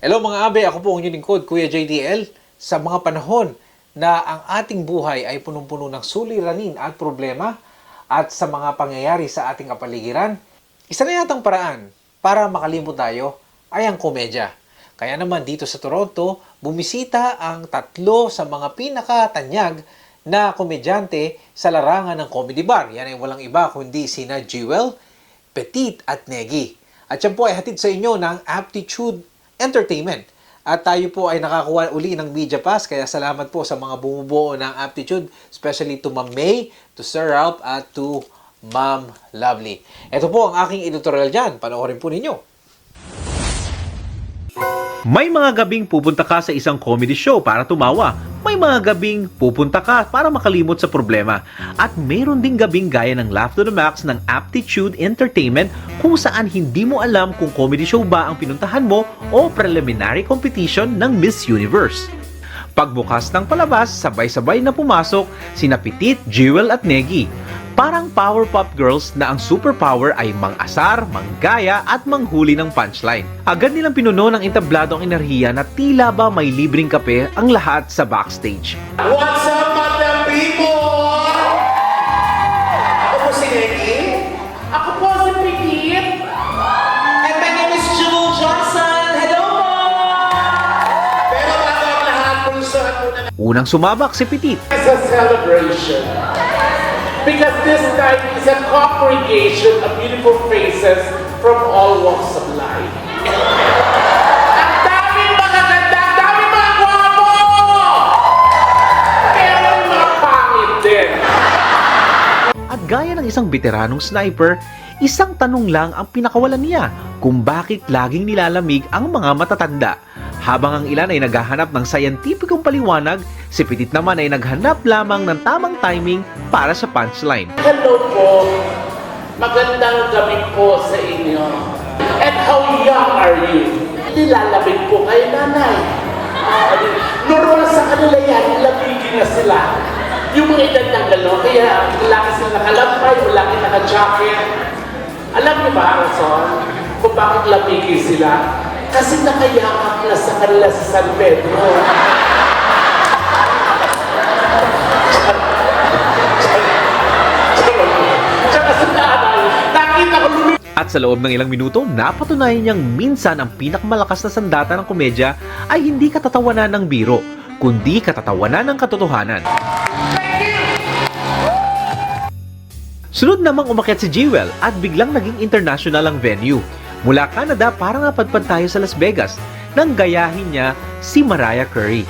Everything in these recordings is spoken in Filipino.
Hello mga abe, ako po ang inyong lingkod, Kuya JDL. Sa mga panahon na ang ating buhay ay punong-puno ng suliranin at problema at sa mga pangyayari sa ating kapaligiran, isa na yatang paraan para makalimot tayo ay ang komedya. Kaya naman dito sa Toronto, bumisita ang tatlo sa mga pinakatanyag na komedyante sa larangan ng comedy bar. Yan ay walang iba kundi sina Jewel, Petit at Negi. At yan po ay hatid sa inyo ng Aptitude Entertainment. At tayo po ay nakakuha uli ng media pass, kaya salamat po sa mga bumubuo ng Aptitude, especially to Ma'am May, to Sir Ralph, at to Ma'am Lovely. Ito po ang aking editorial dyan. Panoorin po ninyo. May mga gabing pupunta ka sa isang comedy show para tumawa. May mga gabing pupunta ka para makalimot sa problema. At mayroon ding gabing gaya ng Laugh to the Max ng Aptitude Entertainment kung saan hindi mo alam kung comedy show ba ang pinuntahan mo o preliminary competition ng Miss Universe. Pagbukas ng palabas, sabay-sabay na pumasok sina Petit, Jewel at Negi. Parang Powerpuff Girls na ang superpower ay mang-asar, manggaya at manghuli ng punchline. Agad nilang pinuno ng entablado ang enerhiya na tila ba may libreng kape ang lahat sa backstage. What's up, madam people? Ako po si Negi. Ako po si Petit. And my name is Jewel Johnson. Hello po! Pero bago ang lahat, pulsuhan muna Unang sumabak si Petit. It's a celebration. Because this night is a congregation of beautiful faces from all walks of life. Ang daming mga ganda, ang daming mga gwapo! Pero may mga pangit din. At gaya ng isang veteranong sniper, isang tanong lang ang pinakawalan niya kung bakit laging nilalamig ang mga matatanda. Habang ang ilan ay naghahanap ng scientificong paliwanag, si Petit naman ay naghanap lamang ng tamang timing para sa punchline. Hello po. Magandang gabi po sa inyo. And how young are you? Nilalamig po kayo, nanay. Normal sa kanila yan, nilamigin na sila. Yung mga edad ng gano'n, kaya laki sila nakalampay, laki naka-jacket. Alam niyo ba ang rason kung bakit lamigin sila? Kasi nakayakap na sa kanila sa San Pedro. Tsaka sa nanay, nakita ko lumigin. At sa loob ng ilang minuto, napatunayan niyang minsan ang pinakamalakas na sandata ng komedya ay hindi katatawanan ng biro, kundi katatawanan ng katotohanan. Sunod namang umakyat si Jewel at biglang naging international ang venue. Mula Canada para nga padpad tayo sa Las Vegas nang gayahin niya si Mariah Carey.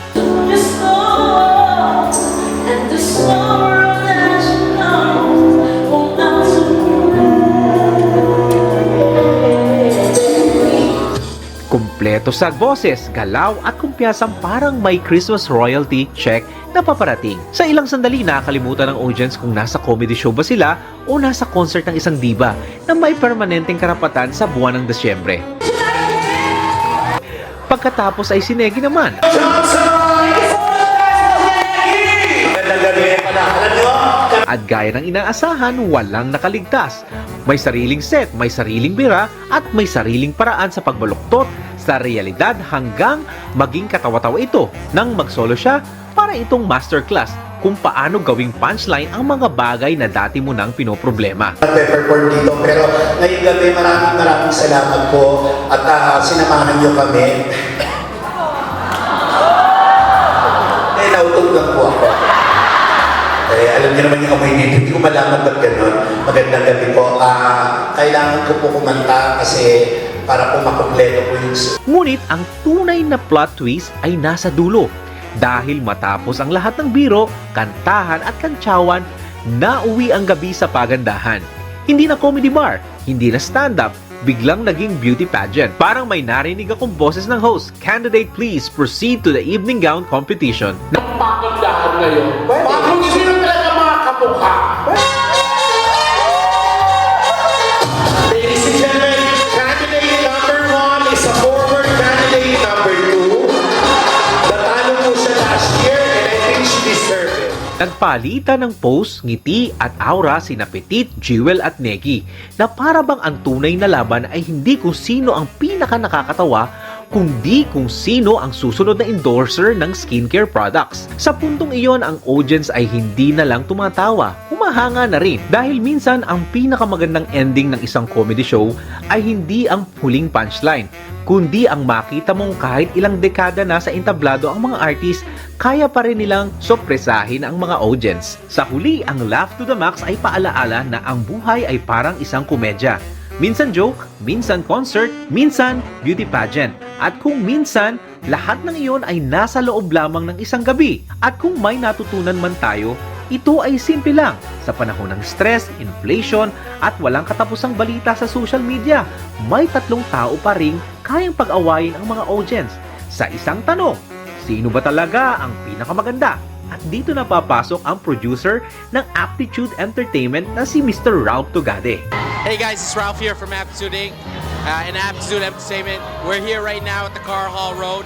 Kumpleto sa boses, galaw at kumpiyansang parang may Christmas royalty check na paparating. Sa ilang sandali nakakalimutan ng audience kung nasa comedy show ba sila o nasa concert ng isang diva na may permanenteng karapatan sa buwan ng Desyembre. Pagkatapos ay si Negi naman. Magandang gabi pala. Alam nyo? At gaya ng inaasahan, walang nakaligtas. May sariling set, may sariling bira, at may sariling paraan sa pagbaluktot sa realidad hanggang maging katawa-tawa ito nang magsolo siya para itong masterclass kung paano gawing punchline ang mga bagay na dati mo nang pinoproblema. Nagpe-perform dito, pero ngayong gabi maraming salamat po at sinamahan nyo kami. Nautog lang po ako. Alam niyo naman yung amoy dito, hindi ko malaman ba't gano'n. Magandang gabi po. Kailangan ko po kumanta kasi para po makumpleto po yung... Ngunit ang tunay na plot twist ay nasa dulo. Dahil matapos ang lahat ng biro, kantahan at kantsawan, nauwi ang gabi sa pagandahan. Hindi na comedy bar, hindi na stand-up, biglang naging beauty pageant. Parang may narinig akong boses ng host, "Candidate, please proceed to the evening gown competition." Ang pagandahan ngayon. Bakit sino talaga mga kamukha? Ladies and gentlemen, candidate number 1 is a forward candidate number 2. Natalo po siya last year and I think she deserved it. Nagpalitan ng pose, ngiti at aura sina Petit, Jewel at Negi na para bang ang tunay na laban ay hindi kung sino ang pinaka nakakatawa kundi kung sino ang susunod na endorser ng skincare products. Sa puntong iyon, ang audience ay hindi na lang tumatawa, humahanga na rin. Dahil minsan, ang pinakamagandang ending ng isang comedy show ay hindi ang huling punchline, kundi ang makita mong kahit ilang dekada na sa entablado ang mga artist, kaya pa rin nilang sorpresahin ang mga audience. Sa huli, ang Laugh to the Max ay paalaala na ang buhay ay parang isang komedya. Minsan joke, minsan concert, minsan beauty pageant. At kung minsan, lahat ng iyon ay nasa loob lamang ng isang gabi. At kung may natutunan man tayo, ito ay simple lang. Sa panahon ng stress, inflation, at walang katapusang balita sa social media, may tatlong tao pa ring kayang pag-awayin ang mga audience. Sa isang tanong, sino ba talaga ang pinakamaganda? At dito na papasok ang producer ng Aptitude Entertainment na si Mr. Ralph Tugade. Hey guys, it's Ralph here from Aptitude Inc. And Aptitude Entertainment. We're here right now at the Car Hall Road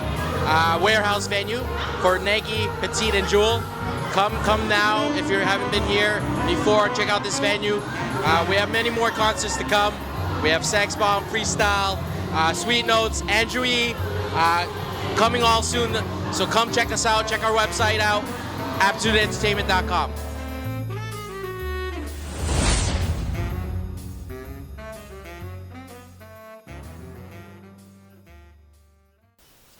warehouse venue for Nike, Petite, and Jewel. Come now if you haven't been here before. Check out this venue. We have many more concerts to come. We have Sex Bomb, Freestyle, Sweet Notes, Andrew E. Coming all soon. So come check us out. Check our website out, aptitudeentertainment.com.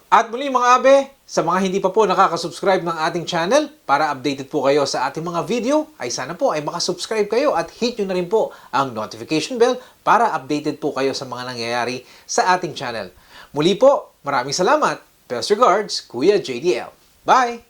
At muli mga abe, sa mga hindi pa po nakaka-subscribe ng ating channel, para updated po kayo sa ating mga video, ay sana po ay makasubscribe kayo at hit nyo na rin po ang notification bell para updated po kayo sa mga nangyayari sa ating channel. Muli po, maraming salamat. Best regards, Kuya JDL. Bye!